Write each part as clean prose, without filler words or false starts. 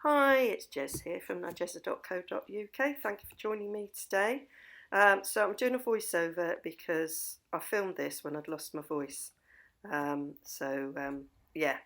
Hi, it's Jez here from Nigezza.co.uk. Thank you for joining me today. So I'm doing a voiceover because I filmed this when I'd lost my voice. Yeah.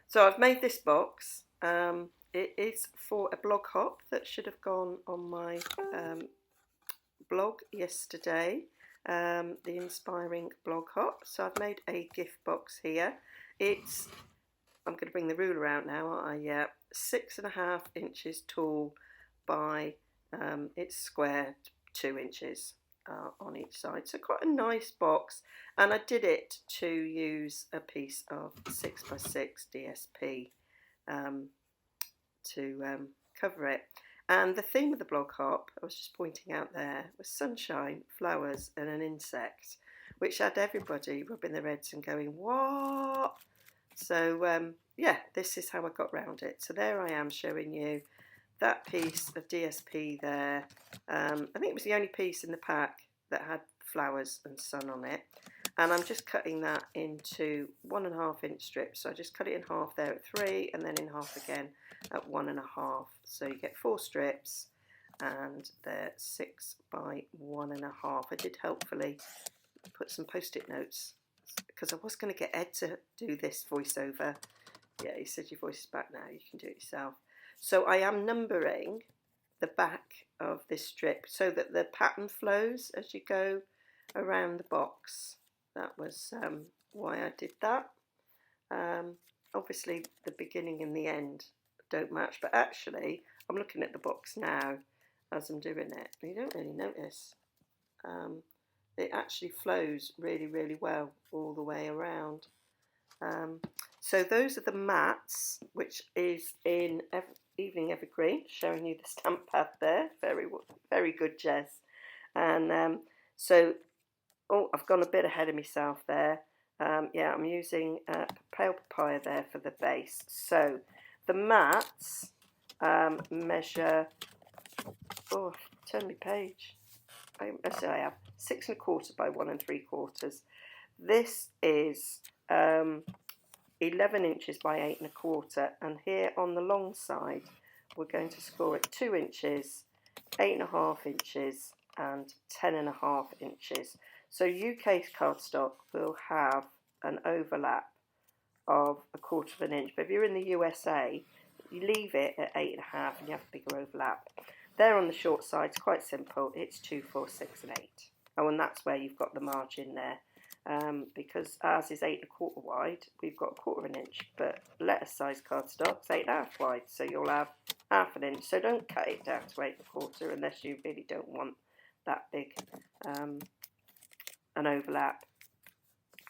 So I've made this box. It is for a blog hop that should have gone on my blog yesterday. The inspiring blog hop. So I've made a gift box here. I'm going to bring the ruler out now, aren't I? Yeah, 6.5 inches tall by, it's square, 2 inches on each side. So quite a nice box. And I did it to use a piece of 6x6 DSP to cover it. And the theme of the blog hop, I was just pointing out there, was sunshine, flowers and an insect, which had everybody rubbing their heads and going, what? So yeah, this is how I got round it. So there I am showing you that piece of DSP there. I think it was the only piece in the pack that had flowers and sun on it. And I'm just cutting that into 1.5 inch strips. So I just cut it in half there at 3 and then in half again at 1.5. So you get 4 strips and they're 6 by 1.5. I did helpfully put some post-it notes because I was going to get Ed to do this voiceover. Yeah, he said your voice is back now, you can do it yourself. So I am numbering the back of this strip so that the pattern flows as you go around the box. That was why I did that. Obviously the beginning and the end don't match, but actually I'm looking at the box now as I'm doing it. You don't really notice. It actually flows really, really well all the way around. So those are the mats, which is in Evening Evergreen, showing you the stamp pad there. Very, very good, Jez. And I've gone a bit ahead of myself there. Yeah, I'm using pale papaya there for the base. So the mats measure, turn my page. I have 6.25 by 1 3/4. This is 11 inches by 8.25, and here on the long side we're going to score it 2 inches, 8.5 inches and 10.5 inches. So UK cardstock will have an overlap of 1/4 inch, but if you're in the USA you leave it at 8.5 and you have a bigger overlap. There on the short side, it's quite simple. It's 2, 4, 6 and 8. Oh, and that's where you've got the margin there. Because ours is 8.25 wide, we've got 1/4 inch, but lettuce size cardstock's 8.5 wide, so you'll have 1/2 inch. So don't cut it down to 8.25 unless you really don't want that big an overlap.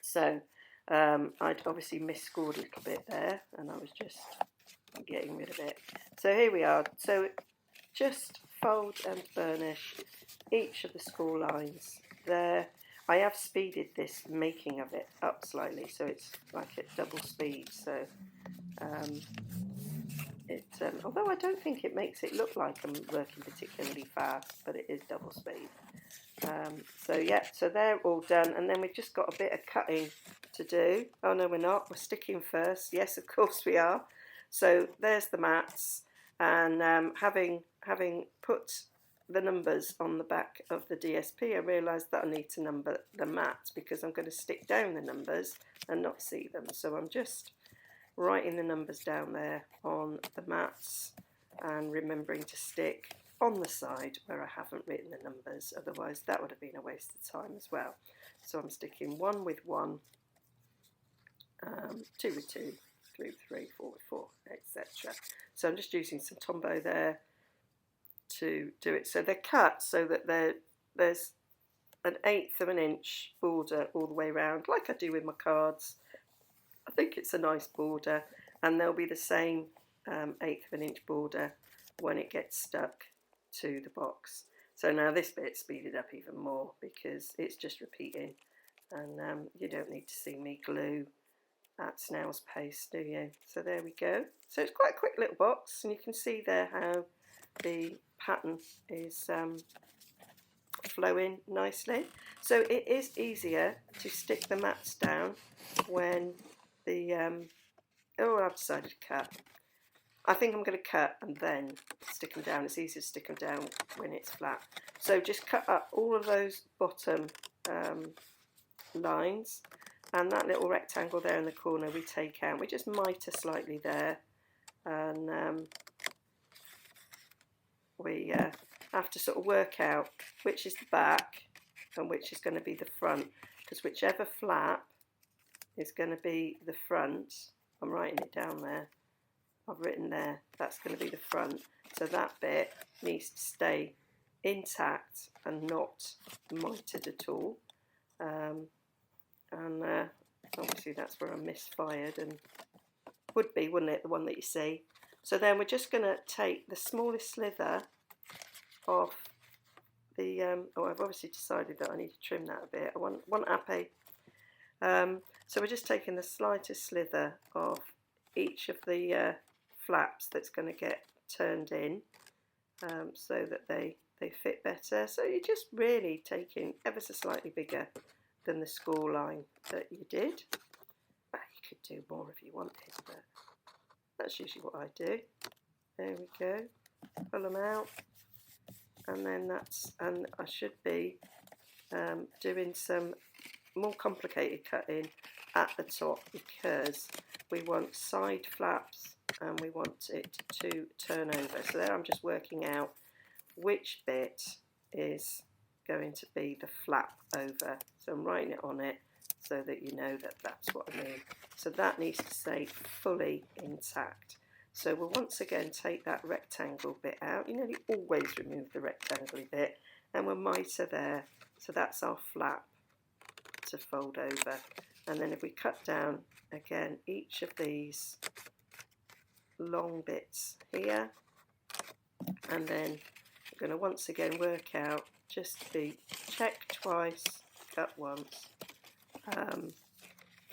So I'd obviously misscored a little bit there, and I was just getting rid of it. So here we are. So just fold and burnish each of the score lines there. I have speeded this making of it up slightly, so it's like at double speed. So although I don't think it makes it look like I'm working particularly fast, but it is double speed. So yeah, so they're all done, and then we've just got a bit of cutting to do. Oh no, we're not. We're sticking first. Yes, of course we are. So there's the mats, and having put the numbers on the back of the DSP, I realised that I need to number the mats because I'm going to stick down the numbers and not see them. So I'm just writing the numbers down there on the mats and remembering to stick on the side where I haven't written the numbers, otherwise that would have been a waste of time as well. So I'm sticking 1 with 1, 2 with 2, 3 with 3, 4 with 4, etc. So I'm just using some Tombow there to do it. So they're cut so that there's an 1/8 of an inch border all the way around, like I do with my cards. I think it's a nice border, and there'll be the same 1/8 of an inch border when it gets stuck to the box. So now this bit's speeded up even more because it's just repeating, and you don't need to see me glue at snail's pace, do you? So there we go. So it's quite a quick little box, and you can see there how the pattern is flowing nicely. So it is easier to stick the mats down when the I've decided to cut. I think I'm going to cut and then stick them down. It's easier to stick them down when it's flat. So just cut up all of those bottom lines, and that little rectangle there in the corner we take out. We just mitre slightly there, and we have to sort of work out which is the back and which is going to be the front, because whichever flap is going to be the front, I'm writing it down there, I've written there, that's going to be the front, so that bit needs to stay intact and not mitered at all, and obviously that's where I misfired, and would be, wouldn't it, the one that you see. So then we're just going to take the smallest slither off the, oh, I've obviously decided that I need to trim that a bit. I want ape. So we're just taking the slightest slither of each of the flaps that's going to get turned in, so that they fit better. So you're just really taking ever so slightly bigger than the score line that you did. You could do more if you wanted, but that's usually what I do. There we go. Pull them out. And then and I should be doing some more complicated cutting at the top, because we want side flaps and we want it to turn over. So there I'm just working out which bit is going to be the flap over. So I'm writing it on it so that you know that that's what I mean. So that needs to stay fully intact. So we'll once again take that rectangle bit out. You nearly always remove the rectangle bit, and we'll mitre there. So that's our flap to fold over. And then if we cut down again each of these long bits here, and then we're going to once again work out just the check twice, cut once,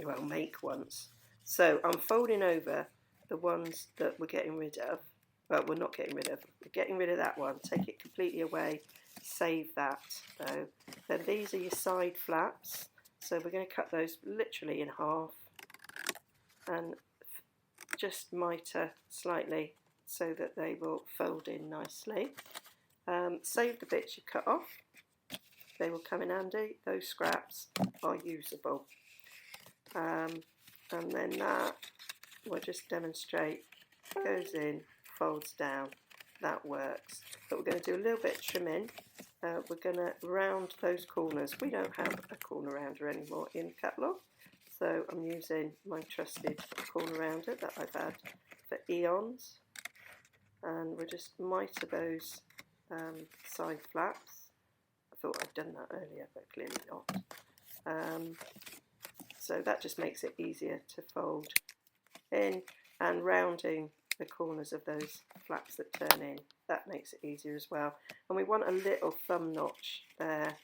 well, make once. So I'm folding over the ones that we're getting rid of. Well, we're not getting rid of. We're getting rid of that one. Take it completely away. Save that. So then these are your side flaps. So we're going to cut those literally in half and just mitre slightly so that they will fold in nicely. Save the bits you cut off. They will come in handy. Those scraps are usable. And then that, we'll just demonstrate, goes in, folds down, that works. But we're going to do a little bit of trimming. We're going to round those corners. We don't have a corner rounder anymore in the catalogue, so I'm using my trusted corner rounder that I've had for eons, and we'll just mitre those side flaps. I thought I'd done that earlier, but clearly not. So that just makes it easier to fold in, and rounding the corners of those flaps that turn in, that makes it easier as well. And we want a little thumb notch there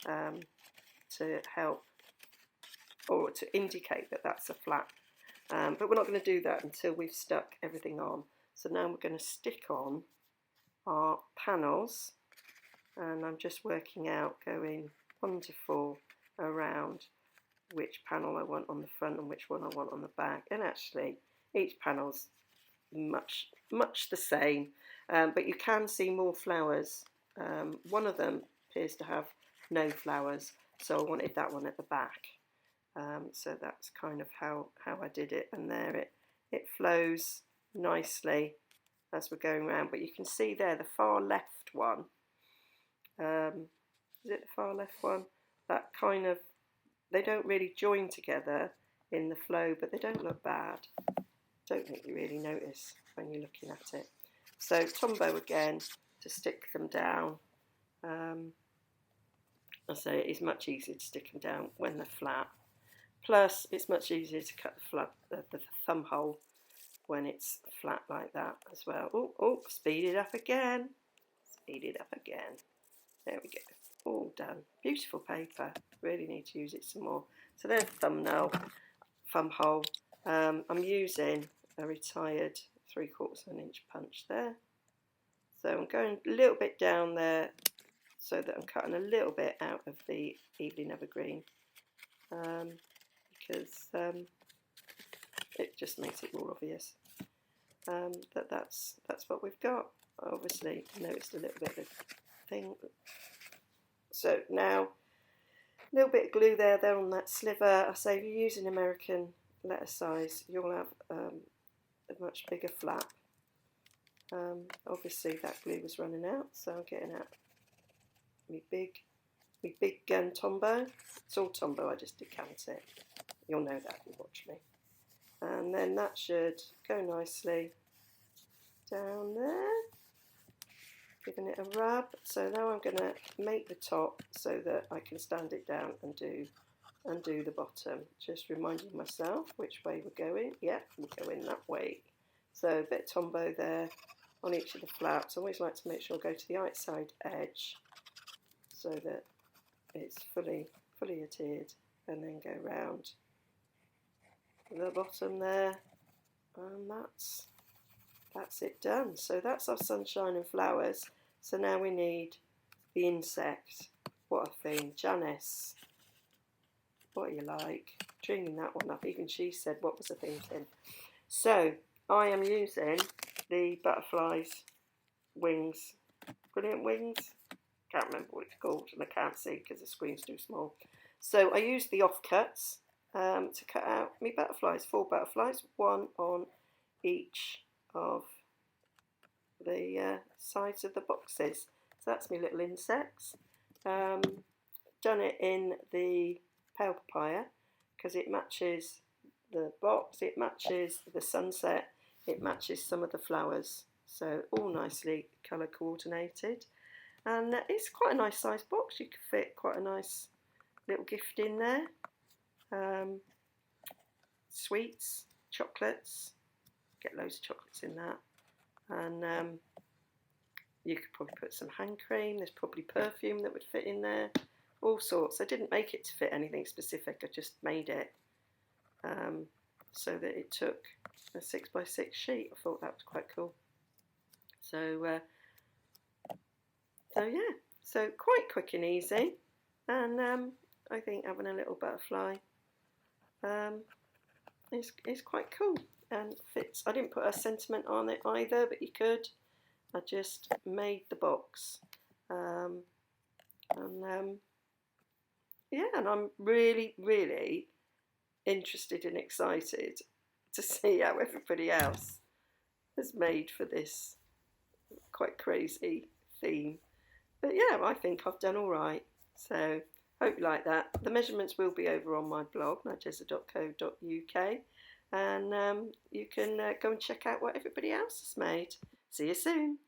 to help, or to indicate that that's a flap, but we're not going to do that until we've stuck everything on. So now we're going to stick on our panels, and I'm just working out, going 1 to 4 around which panel I want on the front and which one I want on the back. And actually each panel's much the same, but you can see more flowers. One of them appears to have no flowers, so I wanted that one at the back. So that's kind of how I did it, and there it flows nicely as we're going around. But you can see there the far left one, is it the far left one? That kind of, they don't really join together in the flow, but they don't look bad. Don't think you really notice when you're looking at it. So Tombow again to stick them down. I say it is much easier to stick them down when they're flat. Plus, it's much easier to cut the thumb hole when it's flat like that as well. Oh, speed it up again. Speed it up again. There we go. All done. Beautiful paper. Really need to use it some more. So there's the thumb hole. I'm using a retired 3/4 inch punch there. So I'm going a little bit down there so that I'm cutting a little bit out of the Evening Evergreen, because it just makes it more obvious. that's what we've got. Obviously, I noticed a little bit of thing. So now, a little bit of glue there on that sliver. I say if you're using American letter size, you'll have a much bigger flap. Obviously, that glue was running out, so I'm getting out my big Tombow. It's all Tombow, I just decant it. You'll know that if you watch me. And then that should go nicely down there, giving it a rub. So now I'm going to make the top so that I can stand it down and do the bottom. Just reminding myself which way we're going. Yeah, we're going that way. So a bit of Tombow there on each of the flaps. I always like to make sure I go to the outside edge so that it's fully adhered, and then go round the bottom there, and that's it done. So that's our sunshine and flowers. So now we need the insect. What a theme. Janice, what do you like? Dreaming that one up. Even she said, what was the thinking? So I am using the butterfly's wings. Brilliant Wings. Can't remember what it's called, and I can't see because the screen's too small. So I used the offcuts to cut out my butterflies, 4 butterflies, 1 on each of the sides of the boxes. So that's my little insects. Done it in the pale papaya because it matches the box, it matches the sunset, it matches some of the flowers. So all nicely colour coordinated. And it's quite a nice size box. You could fit quite a nice little gift in there. Sweets, chocolates, get loads of chocolates in that. And you could probably put some hand cream. There's probably perfume that would fit in there. All sorts. I didn't make it to fit anything specific. I just made it so that it took a 6x6 sheet. I thought that was quite cool. So yeah, so quite quick and easy, and I think having a little butterfly is quite cool and fits. I didn't put a sentiment on it either, but you could. I just made the box, and yeah, and I'm really interested and excited to see how everybody else has made for this quite crazy theme. But yeah, I think I've done all right. So hope you like that. The measurements will be over on my blog, nigezza.co.uk, and you can go and check out what everybody else has made. See you soon.